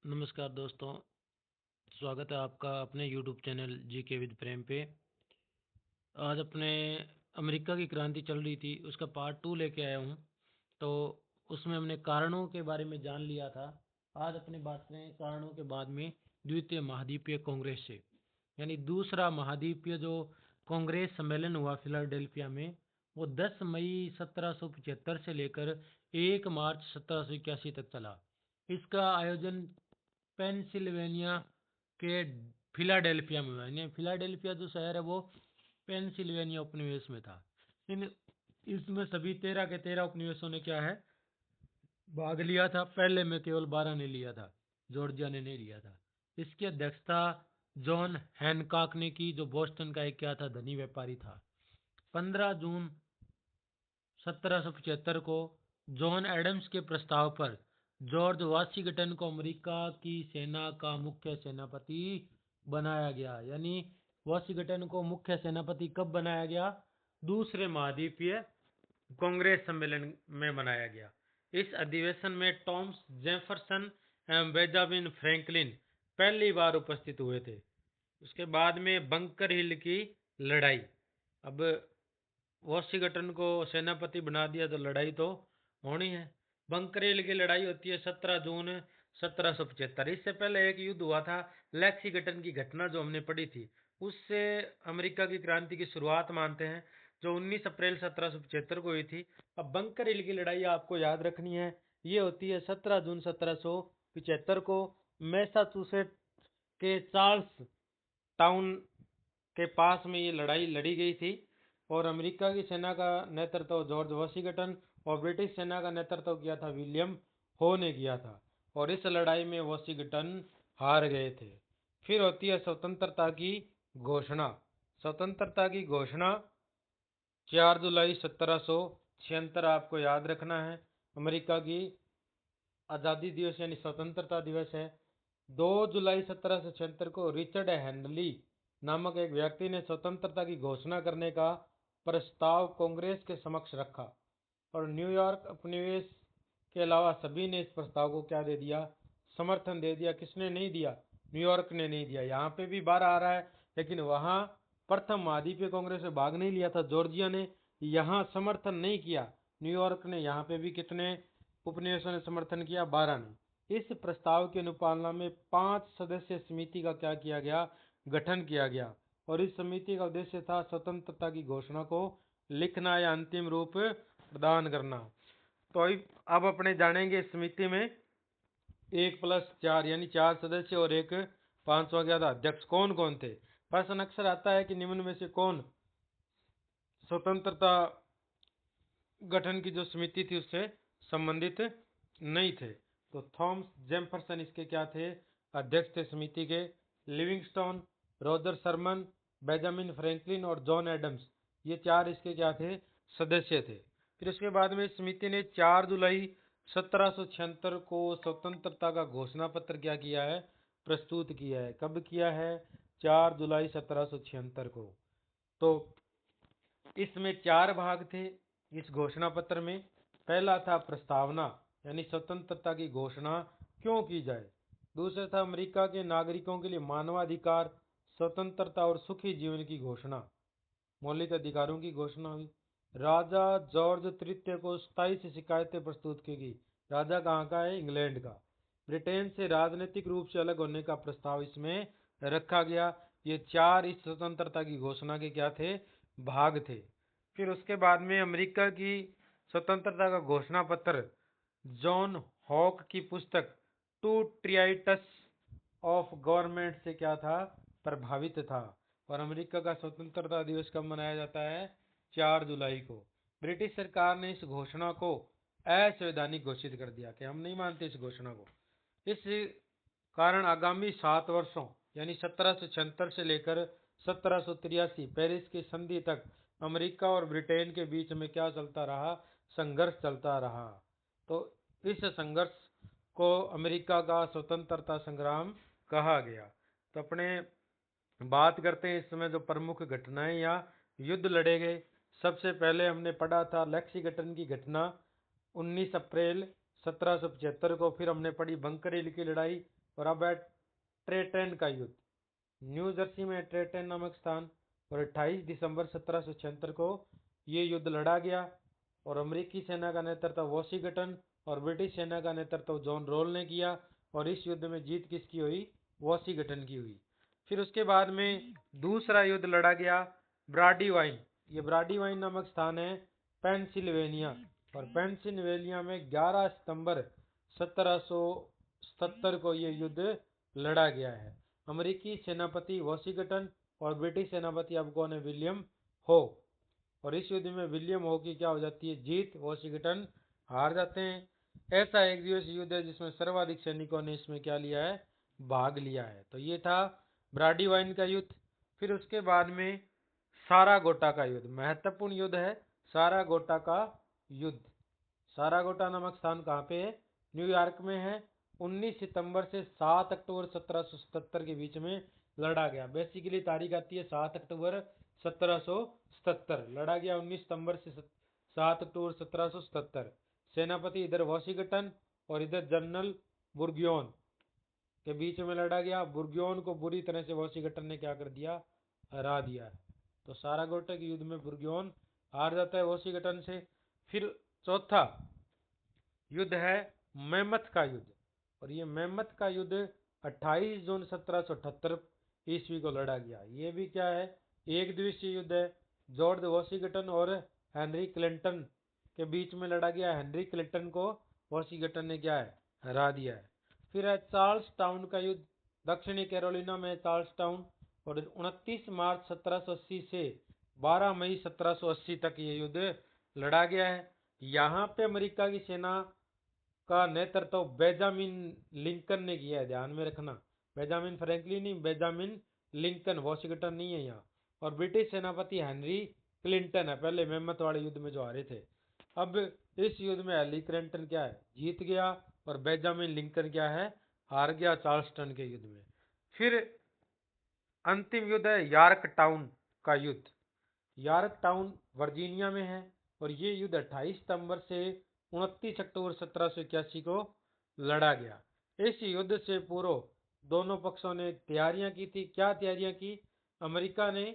नमस्कार दोस्तों, स्वागत है आपका अपने यूट्यूब चैनल जीके विद प्रेम पे। आज अपने अमेरिका की क्रांति चल रही थी, उसका पार्ट 2 लेके आया हूँ। तो उसमें हमने कारणों के बारे में जान लिया था। आज अपनी बात करें कारणों के बाद में द्वितीय महाद्वीपीय कांग्रेस से, यानी दूसरा महाद्वीपीय जो कांग्रेस सम्मेलन हुआ फिलाडेल्फिया में, वो 10 मई 1775 से लेकर 1 मार्च 1781 तक चला। इसका आयोजन पेंसिल्वेनिया के फिलाडेल्फिया में हुआ। यानी फिलाडेल्फिया जो शहर है वो पेंसिल्वेनिया उपनिवेश में था। इन इसमें सभी 13 के 13 उपनिवेशों ने क्या है भाग लिया था। पहले में केवल 12 ने लिया था, जॉर्जिया ने नहीं लिया था। इसकी अध्यक्षता जॉन हैनकॉक ने की, जो बोस्टन का एक क्या था धनी व्यापारी था। 15 जून 1775 को जॉन एडम्स के प्रस्ताव पर जॉर्ज वाशिंगटन को अमेरिका की सेना का मुख्य सेनापति बनाया गया। यानी वाशिंगटन को मुख्य सेनापति कब बनाया गया? दूसरे महाद्वीपीय कांग्रेस सम्मेलन में बनाया गया। इस अधिवेशन में टॉमस जेफरसन एवं बेंजामिन फ्रैंकलिन पहली बार उपस्थित हुए थे। उसके बाद में बंकर हिल की लड़ाई। अब वॉशिंगटन को सेनापति बना दिया तो लड़ाई तो होनी है। बंकर हिल की लड़ाई होती है 17 जून 1775। इससे पहले एक युद्ध हुआ था, लेक्सिंगटन की घटना जो हमने पढ़ी थी, उससे अमेरिका की क्रांति की शुरुआत मानते हैं, जो 19 अप्रैल 1775 को हुई थी। अब बंकर हिल की लड़ाई आपको याद रखनी है, ये होती है 17 जून 1775 को मैसाचुसेट्स के चार्ल्स टाउन के पास में ये लड़ाई लड़ी गई थी। और अमेरिका की सेना का नेतृत्व जॉर्ज वॉशिंगटन और ब्रिटिश सेना का नेतृत्व किया था विलियम हो ने किया था। और इस लड़ाई में वॉशिंगटन हार गए थे। फिर होती है स्वतंत्रता की घोषणा। स्वतंत्रता की घोषणा 4 जुलाई 1776 आपको याद रखना है। अमेरिका की आज़ादी दिवस यानी स्वतंत्रता दिवस है। 2 जुलाई 1776 को रिचर्ड हेनली नामक एक व्यक्ति ने स्वतंत्रता की घोषणा करने का प्रस्ताव कांग्रेस के समक्ष रखा और न्यूयॉर्क उपनिवेश के अलावा सभी ने इस प्रस्ताव को क्या दे दिया? समर्थन दे दिया। किसने नहीं दिया? न्यूयॉर्क ने नहीं दिया। यहाँ पे भी 12 आ रहा है, लेकिन वहाँ प्रथम महाद्वीपीय कांग्रेस में भाग नहीं लिया था जॉर्जिया ने, यहाँ समर्थन नहीं किया न्यूयॉर्क ने। यहाँ पे भी कितने उपनिवेशों ने समर्थन किया? 12 ने। इस प्रस्ताव की अनुपालना में 5 सदस्य समिति का क्या किया गया? गठन किया गया। और इस समिति का उद्देश्य था स्वतंत्रता की घोषणा को लिखना या अंतिम रूप प्रदान करना। तो अब अपने जानेंगे इस समिति में 1+4 यानी 4 सदस्य और एक पांचवा क्या था? अध्यक्ष। कौन कौन थे? प्रश्न अक्सर आता है कि निम्न में से कौन स्वतंत्रता गठन की जो समिति थी उससे संबंधित नहीं थे? तो थॉमस जेफरसन इसके क्या थे? अध्यक्ष थे समिति के। Livingstone, Roger Sherman, Benjamin Franklin और जॉन एडम्स, ये 4 इसके क्या थे? सदस्य थे। फिर उसके बाद में समिति ने 4 जुलाई 1776 को स्वतंत्रता का घोषणा पत्र क्या किया है? प्रस्तुत किया है। कब किया है? 4 जुलाई 1776 को। तो इसमें 4 भाग थे इस घोषणा पत्र में। पहला था प्रस्तावना, यानी स्वतंत्रता की घोषणा क्यों की जाए। दूसरा था अमेरिका के नागरिकों के लिए मानवाधिकार, स्वतंत्रता और सुखी जीवन की घोषणा, मौलिक अधिकारों की घोषणा हुई। राजा जॉर्ज तृतीय को 27 शिकायतें प्रस्तुत की गई। राजा कहाँ का है? इंग्लैंड का। ब्रिटेन से राजनीतिक रूप से अलग होने का प्रस्ताव इसमें रखा गया। ये 4 इस स्वतंत्रता की घोषणा के क्या थे? भाग थे। फिर उसके बाद में अमेरिका की स्वतंत्रता का घोषणा पत्र जॉन हॉक की पुस्तक टू ट्रियाइटस ऑफ गवर्नमेंट से क्या था? प्रभावित था। और अमेरिका का स्वतंत्रता दिवस कब मनाया जाता है? 4 जुलाई को। ब्रिटिश सरकार ने इस घोषणा को असंवैधानिक घोषित कर दिया कि हम नहीं मानते इस घोषणा को। इस कारण आगामी 7 वर्षों यानी 1776 से लेकर 1783 पेरिस की संधि तक अमेरिका और ब्रिटेन के बीच में क्या चलता रहा? संघर्ष चलता रहा। तो इस संघर्ष को अमेरिका का स्वतंत्रता संग्राम कहा गया। तो अपने बात करते हैं इस समय जो प्रमुख घटनाएं या युद्ध लड़े गए। सबसे पहले हमने पढ़ा था लेक्सिंगटन की घटना 19 अप्रैल 1775 को। फिर हमने पढ़ी बंकर हिल की लड़ाई और अब है ट्रेटन का युद्ध। न्यू जर्सी में ट्रेटन नामक स्थान और 28 दिसंबर 1776 को ये युद्ध लड़ा गया और अमेरिकी सेना का नेतृत्व वॉशिंगटन और ब्रिटिश सेना का नेतृत्व जॉन रोल ने किया और इस युद्ध में जीत किसकी हुई? वॉशिंगटन की हुई। फिर उसके बाद में दूसरा युद्ध लड़ा गया ब्राडीवाइन। ये ब्राडीवाइन नामक स्थान है पेंसिल्वेनिया और पेंसिल्वेनिया में 11 सितंबर 1777 को ये युद्ध लड़ा गया है। अमेरिकी सेनापति वॉशिंगटन और ब्रिटिश सेनापति अब कौन है? विलियम हो। और इस युद्ध में विलियम हो की क्या हो जाती है? जीत। वॉशिंगटन हार जाते हैं। ऐसा एक दिवसीय युद्ध है जिसमें सर्वाधिक सैनिकों ने इसमें क्या लिया है? भाग लिया है। तो ये था ब्राडीवाइन का युद्ध। फिर उसके बाद में सारागोटा का युद्ध, महत्वपूर्ण युद्ध है सारागोटा का युद्ध। सारागोटा नामक स्थान कहाँ पे है? न्यूयॉर्क में है। 19 सितंबर से 7 अक्टूबर 1777 के बीच में लड़ा गया। बेसिकली तारीख आती है 7 अक्टूबर 1777। लड़ा गया 19 सितंबर से 7 अक्टूबर 1777। सेनापति इधर वॉशिंगटन और इधर जनरल बुर्गियोन के बीच में लड़ा गया। बुर्गियोन को बुरी तरह से वॉशिंगटन ने क्या कर दिया? हरा दिया। तो सारागोटा के युद्ध में बुर्गियोन हार जाता है वॉशिंगटन से। फिर चौथा युद्ध है मेमथ का युद्ध और ये मेमथ का युद्ध 28 जून 1778 ईस्वी को लड़ा गया। ये भी क्या है? एक दिवसीय युद्ध है। जॉर्ज वॉशिंगटन और हेनरी क्लिंटन के बीच में लड़ा गया। हेनरी क्लिंटन को वॉशिंगटन ने क्या है? हरा दिया है। फिर है चार्ल्स टाउन का युद्ध। दक्षिणी कैरोलिना में चार्ल्स टाउन और 29 मार्च 1780 से 12 मई 1780 तक ये युद्ध लड़ा गया है। यहाँ पे अमेरिका की सेना का नेतृत्व बेंजामिन लिंकन ने किया है, ध्यान में रखना। बेंजामिन फ्रैंकलिन नहीं, बेंजामिन लिंकन, वॉशिंगटन नहीं है यहाँ। और ब्रिटिश सेनापति हेनरी क्लिंटन है, पहले मेमथ वाले युद्ध में जो हारे थे। अब इस युद्ध में हेनरी क्लिंटन क्या है? जीत गया और बेंजामिन लिंकन क्या है? हार गया चार्ल्सटन के युद्ध में। फिर अंतिम युद्ध है यॉर्क टाउन का युद्ध। यॉर्क टाउन वर्जीनिया में है और ये युद्ध 28 सितंबर से 29 अक्टूबर 1781 को लड़ा गया। इस युद्ध से पूर्व दोनों पक्षों ने तैयारियां की थी। क्या तैयारियां की? अमेरिका ने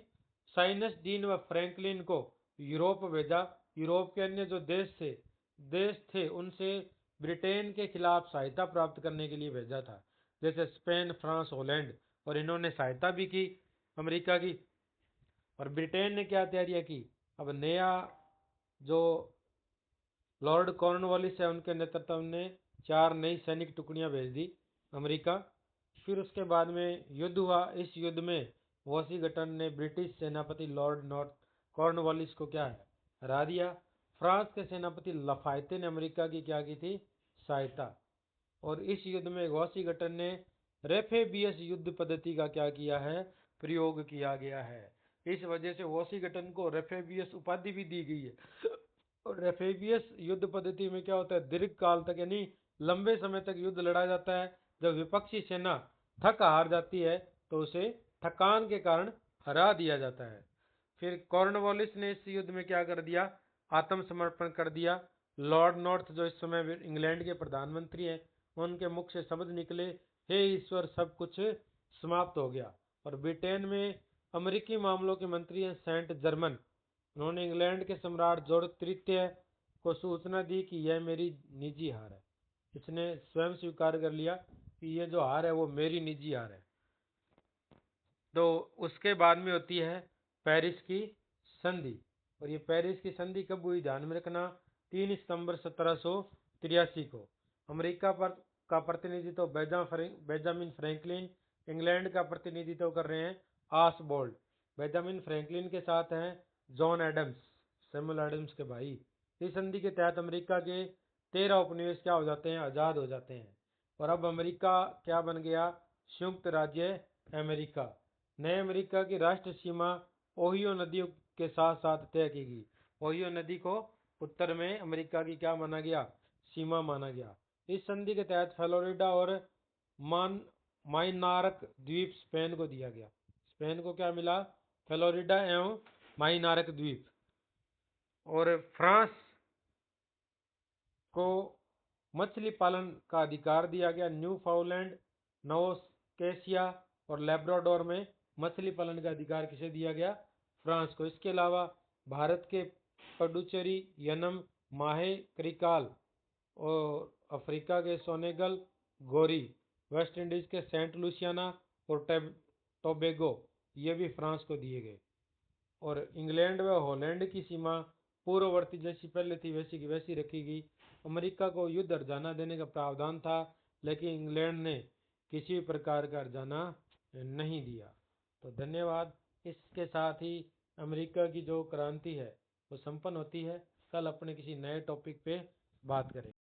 साइनस डीन व फ्रैंकलिन को यूरोप भेजा। यूरोप के अन्य जो देश थे उनसे ब्रिटेन के खिलाफ सहायता प्राप्त करने के लिए भेजा था, जैसे स्पेन, फ्रांस, हॉलैंड। और इन्होंने सहायता भी की अमेरिका की। और ब्रिटेन ने क्या तैयारियां की? अब नया जो लॉर्ड कॉर्नवालिस है उनके नेतृत्व में 4 नई सैनिक टुकड़ियां भेज दी अमेरिका। फिर उसके बाद में युद्ध हुआ। इस युद्ध में वॉशिंगटन ने ब्रिटिश सेनापति लॉर्ड नॉर्थ कॉर्नवालिस को क्या है? हरा दिया। फ्रांस के सेनापति लफायते ने अमेरिका की क्या की थी? सहायता। और इस युद्ध में वॉशिंगटन ने रेफेबियस युद्ध पद्धति का क्या किया है? प्रयोग किया गया है। इस वजह से वॉशिंगटन को रेफेबियस उपाधि भी दी गई है। और रेफेबियस युद्ध पद्धति में क्या होता है? दीर्घ काल तक यानी लंबे समय तक युद्ध लड़ा जाता है। जब विपक्षी सेना थक हार जाती है तो उसे थकान के कारण हरा दिया जाता है। फिर कॉर्नवालिस ने इस युद्ध में क्या कर दिया? आत्मसमर्पण कर दिया। लॉर्ड नॉर्थ जो इस समय इंग्लैंड के प्रधानमंत्री हैं, उनके मुख से शब्द निकले, हे ईश्वर, सब कुछ समाप्त हो गया। और ब्रिटेन में अमेरिकी मामलों के मंत्री हैं सेंट जर्मन। उन्होंने इंग्लैंड के सम्राट जॉर्ज तृतीय को सूचना दी कि यह मेरी निजी हार है। इसने स्वयं स्वीकार कर लिया कि यह जो हार है वो मेरी निजी हार है। तो उसके बाद में होती है पेरिस की संधि। और ये पेरिस की संधि कब हुई? ध्यान में रखना, 3 सितंबर 1783 को। अमेरिका पर का प्रतिनिधित्व बेंजामिन फ्रैंकलिन, इंग्लैंड का प्रतिनिधित्व कर रहे हैं आसबोल्ड। बेंजामिन फ्रैंकलिन के साथ हैं जॉन एडम्स, सैमुअल एडम्स के भाई। इस संधि के तहत अमेरिका के 13 उपनिवेश क्या हो जाते हैं? आजाद हो जाते हैं। और अब अमेरिका क्या बन गया? संयुक्त राज्य अमेरिका। नए अमेरिका की राष्ट्र सीमा ओहियो नदी के साथ साथ तय की गई। ओहियो नदी को उत्तर में अमेरिका की क्या माना गया? सीमा माना गया। इस संधि के तहत फ्लोरिडा और माइनार्क द्वीप स्पेन को दिया गया। स्पेन को क्या मिला? फ्लोरिडा एवं माइनार्क द्वीप। और फ्रांस को मछली पालन का अधिकार दिया गया। न्यू फाउलैंड, नोवस्कोशिया और लेब्राडोर में मछली पालन का अधिकार किसे दिया गया? फ्रांस को। इसके अलावा भारत के पुडुचेरी, यनम, माहे, करिकाल और अफ्रीका के सेनेगल, गोरी, वेस्ट इंडीज के सेंट लुसियाना और टोबैगो ये भी फ्रांस को दिए गए। और इंग्लैंड व हॉलैंड की सीमा पूर्ववर्ती जैसी पहले थी वैसी की वैसी रखी गई। अमेरिका को युद्ध हर्जाना देने का प्रावधान था, लेकिन इंग्लैंड ने किसी भी प्रकार का हर्जाना नहीं दिया। तो धन्यवाद। इसके साथ ही अमेरिका की जो क्रांति है वो संपन्न होती है। कल अपने किसी नए टॉपिक पे बात करें।